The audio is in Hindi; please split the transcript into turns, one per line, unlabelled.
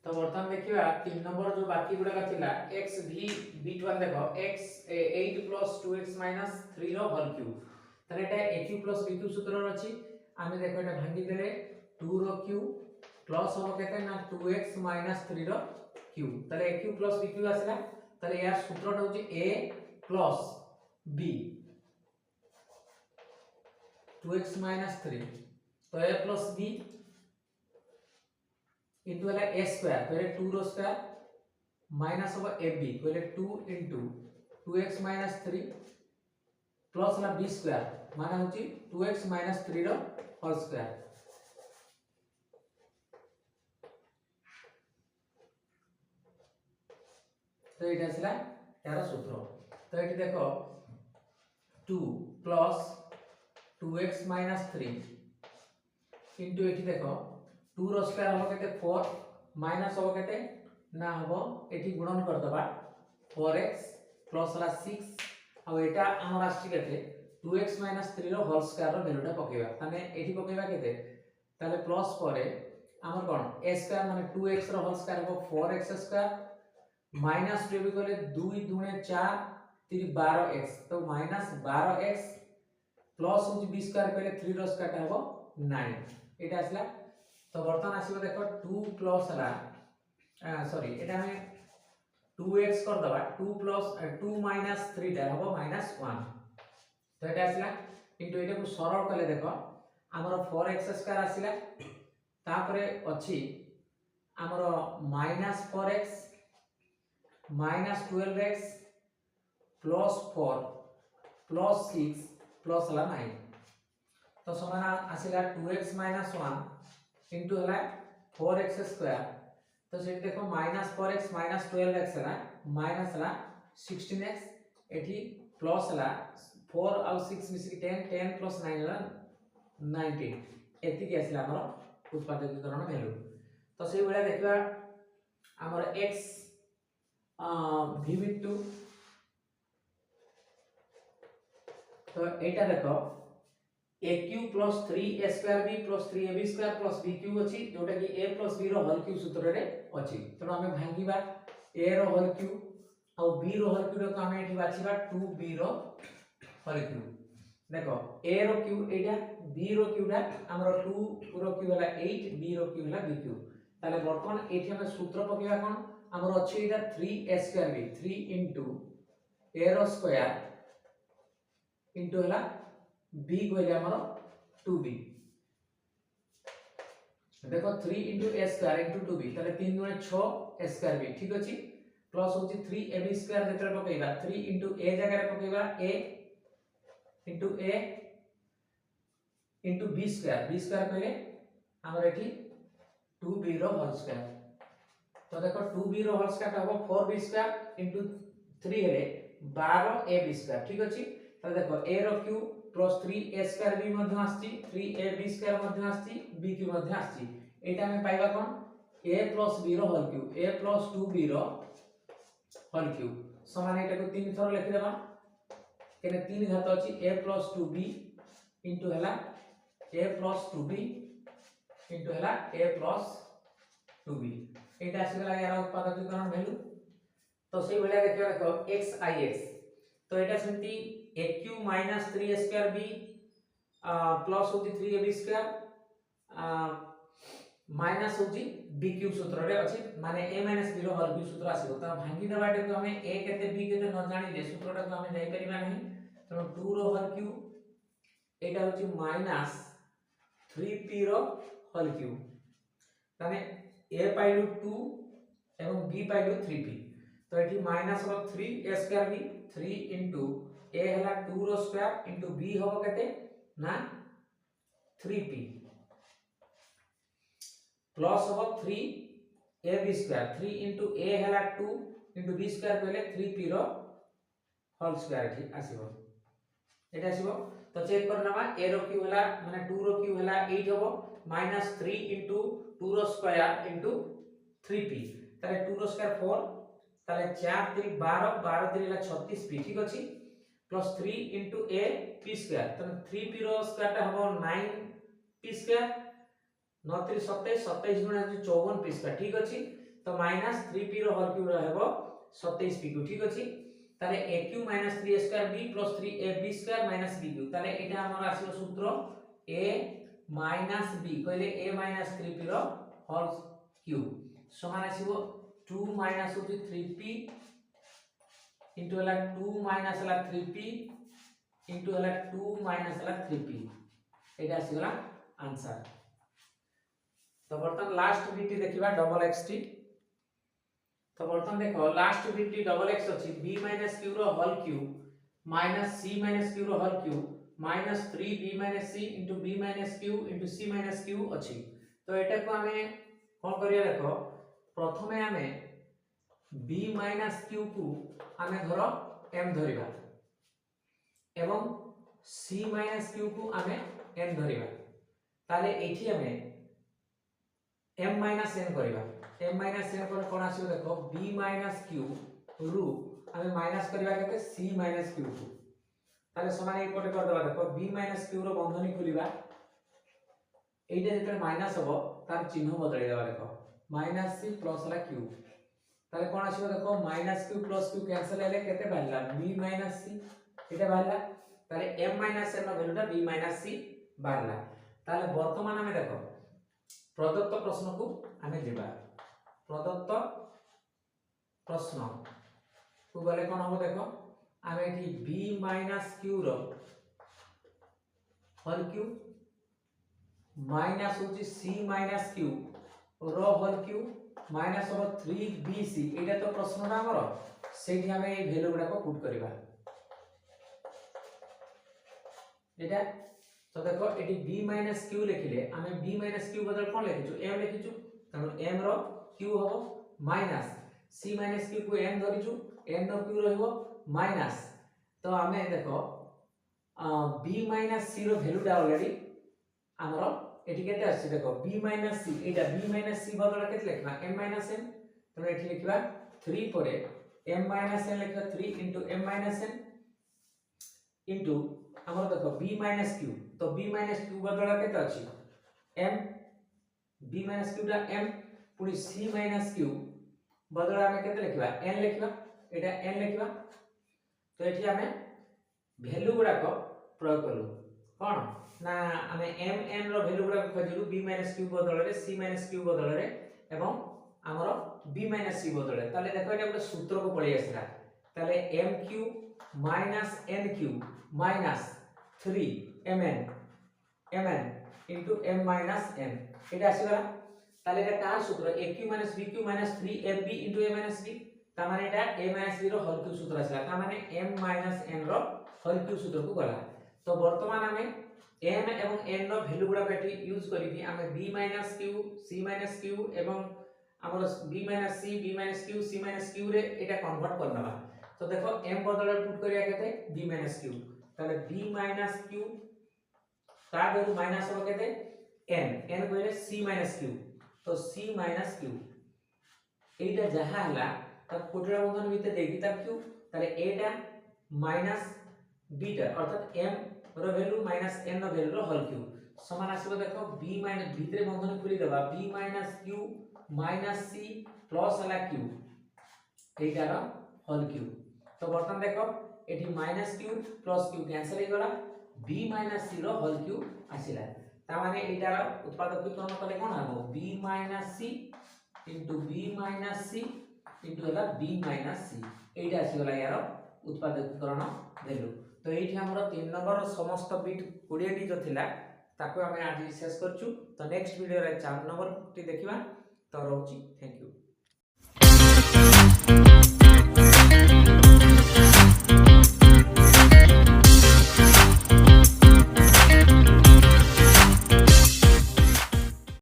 तो बर्तमान देखिबा 3 नंबर जो बाकी गुडा का थिला x v b12 देखो x 8 plus 2x minus 3 रो होल क्यूब तने एटा aq plus bq सूत्र रो अछि आमे देखो एटा भांगी देले 2 रो क्यूब प्लस हो केते ना 2x minus 3 रो क्यूब तले aq plus bq आसला तले यार सूत्रटा होची a plus b 2x minus 3 तो a plus b into वाला a स्क्वायर पहले 2 रो स्क्वायर माइनस होगा ab पहले 2 into 2x minus 3 प्लस वाला b स्क्वायर माने होची 2x minus 3 रो होल स्क्वायर तो एटा आसला यार सूत्र तो एटी देखो 2 plus 2x minus 3 into eighty देखो 2 रो स्क्वायर हो केते 4 माइनस हो केते ना हो एठी गुणन कर दबा 4x प्लस वाला 6 आ एटा हमर आछि केते 2x 3 रो होल स्क्वायर रो वैल्यूटा पकेबा माने एठी पकेबा केते ताले प्लस परे हमर कोन a स्क्वायर माने 2x रो होल स्क्वायर हो 4x स्क्वायर माइनस 2 भी करले 2 दुने 4 3 12x तो माइनस 12x प्लस हो b स्क्वायर पहले 3 रो स्क्वायर हो 9 एटा आसला तो बर्तमान आसीबो देखो 2 प्लस ला सॉरी एटा में 2x कर दबा 2 प्लस 2 माइनस 3 टा होबो माइनस 1 तो एटा आसीला किंतु एटा को सरल कले देखो हमर 4x स्क्वायर आसीला तापरे अछि हमर minus 4x minus 12x plus 4 plus 6 plus ला 9 तो समान आसीला 2x माइनस 1 into हला 4x स्क्वायर तो से देखो माइनस 4x माइनस 12x हला माइनस हला 16x एठी प्लस हला 4 और 6 मिसी 10 10 प्लस 9 हला 19 एति के आसला हमर उत्पादकीकरण वैल्यू तो से बेला देखबा हमर x v2 तो एटा देखो aq plus 3a square b plus 3ab square plus bq अछि जोटा कि a plus b रो होल क्यूब सूत्र रे अछि तो हमें भांगीबा a रो होल क्यूब और b रो होल क्यूब को हमें एठी बाछीबा 2b रो होल क्यूब देखो a रो क्यूब एटा b रो क्यूबा हमरो 2 रो क्यूब हला 8 b रो क्यूब हला b क्यूब ताले वर्तमान एठी हमें सूत्र पकेबा कोन हमरो अछि एटा 3a square b 3 into a रो स्क्वायर into हला b कहले हमर 2b देखो 3 into a square into 2b ताले 3 गुणे 6 a square b ठीक अछि प्लस होची 3ab square जेतरे पकेबा 3 into a जगह रे पकेबा a into b square कहले हमर एठी 2b रो होल स्क्वायर तो देखो 2b रो होल स्क्वायर हबो 4b square into 3 हेले 12ab square ठीक अछि तो देखो a रो cube plus 3a square b मध्ये आछि 3ab स्क्वायर मध्ये आछि b क्यूब मध्ये आछि एटा हम पाइबा कोन a प्लस b रो whole cube a plus 2b रो होल क्यूब समान एटा को 3 थर लिखि देबा केने 3 घात अछि a प्लस 2b इनटू हला a प्लस 2b इनटू हला a प्लस 2b एटा आसीगला यार उत्पादकीकरण वैल्यू तो सेही भलिया देखियो देखो x ix तो एटा सेमती aq minus 3a square b plus होती 3ab square माइनस होती bq सूत्र रे अछि माने a minus b रो होल b सूत्र आसीबो त भांगी देबाटे को हमें a केते b केते न जानि ले सूत्रटा को हमें जाई परिबा नहीं त 2 रो होल क्यूब एटा होची माइनस 3p रो होल क्यूब माने a पाइलु 2 एवं b पाइलु 3p तो एठी minus rho 3a square b 3 into a हला 2 रो स्क्वायर into b होबो केते ना 3p प्लस होबो 3ab स्क्वायर 3 into a हला 2 into b स्क्वायर कहले 3p रो होल स्क्वायर एठी आसीबो एटा आसीबो तो चेक करनामा a रो क्यूब हला माने 2 रो क्यूब हला 8 होबो माइनस 3 into 2 रो स्क्वायर into 3p ताले 2 रो स्क्वायर 4 ताले 4 3 12 12 3 ला 36 p ठीक अछि plus 3 into a p square तो 3p रो स्क्वायर ता हबो 9p स्क्वायर 9 3 27 27 गुणा 54 p स्क्वायर ठीक अछि तो -3p रो होल क्यूब रहबो 27p क्यू ठीक अछि ताले aq - 3a² b + 3ab² - bq ताले एटा हमर आसीबो सूत्र a - b कहले a - 3p रो होल क्यूब समान आसीबो 2 - होची 3p इनटू हला 2 - हला 3p इनटू हला 2 - हला 3p एटा आसीगला आंसर। तो बर्तन लास्ट बीटी देखिबा डबल एक्स टी तो बर्तन देखो लास्ट बीटी डबल एक्स अछि b - q रो whole cube minus c - q रो whole cube minus 3b - c into b - q into c - q अछि तो एटा को हमें कोन करिया देखो प्रथमे हमें b - q को हमें धरो m धरिबा एवं c - q को हमें n धरिबा ताले एठी हमें m - n करिबा m - n पर कोन आसीबो देखो b - q रु हमें माइनस करिबा केते c - q को ताले समान एक पटे कर देबा देखो b - q रो बंधनी खुलिबा एटा जेते माइनस हबो तार चिन्ह बदलै देबा देखो -c प्लस ला q ताले कोन आसीबो देखो -q प्लस q कैंसिल हेले केते बाहला b - c एटा बाहला ताले m - n रो वैल्यूटा b - c बाहला ताले वर्तमान हमें देखो प्रदत्त प्रश्न को हमें जेबा प्रदत्त प्रश्न को गले कोन हो देखो हमें एठी b - q रो होल क्यूब माइनस होची c - q रो होल क्यूब माइनस हो 3bc एटा तो प्रश्न ना हमर सेठी हमें ए वैल्यू गुडा को पुट करबा एटा तो देखो एटी b - q लिखिले हमें b - q बदल कोन लिखिछु m लिखिछु तनो m रो q हो माइनस c - q को n धरिछु n रो q रहइबो माइनस तो हमें देखो b - c रो वैल्यू डा ऑलरेडी हमरो एटी केते आछि देखो b - c एटा b - c बदल केते लिखबा m - n तो एठी लिखबा 3 परे m - n लिखबा 3 * m - n इनटू हमर देखो b - q तो b - q बदल केते अछि m b - q टा m पुनी c - q बदल हमें केते लिखबा n लिखबा एटा n लिखबा तो एठी हमें वैल्यू गुडा को प्रयोग करू कोन ना हमें m n रो वैल्यू गुडा खोजिलु b - q बदल रे c - q बदल रे एवं हमरो b - c बदल रे ताले देखो एटा ଗୋଟେ सूत्र को पळी आसला ताले mq - nq minus 3 mn into m minus n एटा आसीगला ताले एटा का सूत्र aq minus bq minus 3ab into a minus b ता माने एटा a minus b रो होल क्यूब सूत्र आसीला ता माने m minus n रो होल क्यूब सूत्र को गला तो वर्तमान हमें m एवं n रो वैल्यू गुडा बेटी यूज करिकि हमें b minus q c minus q एवं हमर b minus c b minus q c minus q रे एटा कन्वर्ट करनबा तो देखो m बदल पुट करिया केते b minus q ताले b minus q ता वैल्यू माइनस हो केते n कहले c minus q तो c minus q एटा जहा हला त कोटरा बंधन भीतर देगी ता q ताले एटा माइनस b टा अर्थात m रो वैल्यू माइनस n रो वैल्यू रो होल क्यूब समान आसीबो देखो b माइनस भीतर बंधन खुली देबा b minus q minus c plus हला q एटा रो होल क्यूब तो बर्तन देखो एठी minus q plus q cancel हो गला b minus c रो होल क्यूब आसीला ता माने एटा रो उत्पादकीकरण कले कोन हबो b minus c into b minus c into हला b minus c एटा आसी गला यार उत्पादकीकरण वैल्यू तो एठी हमर 3 नंबर रो समस्त बिट 20 टी जो थिला ताको हमें आज शेष करछु तो नेक्स्ट वीडियो रे 4 नंबर टी देखिबा तो रहउची थैंक यू।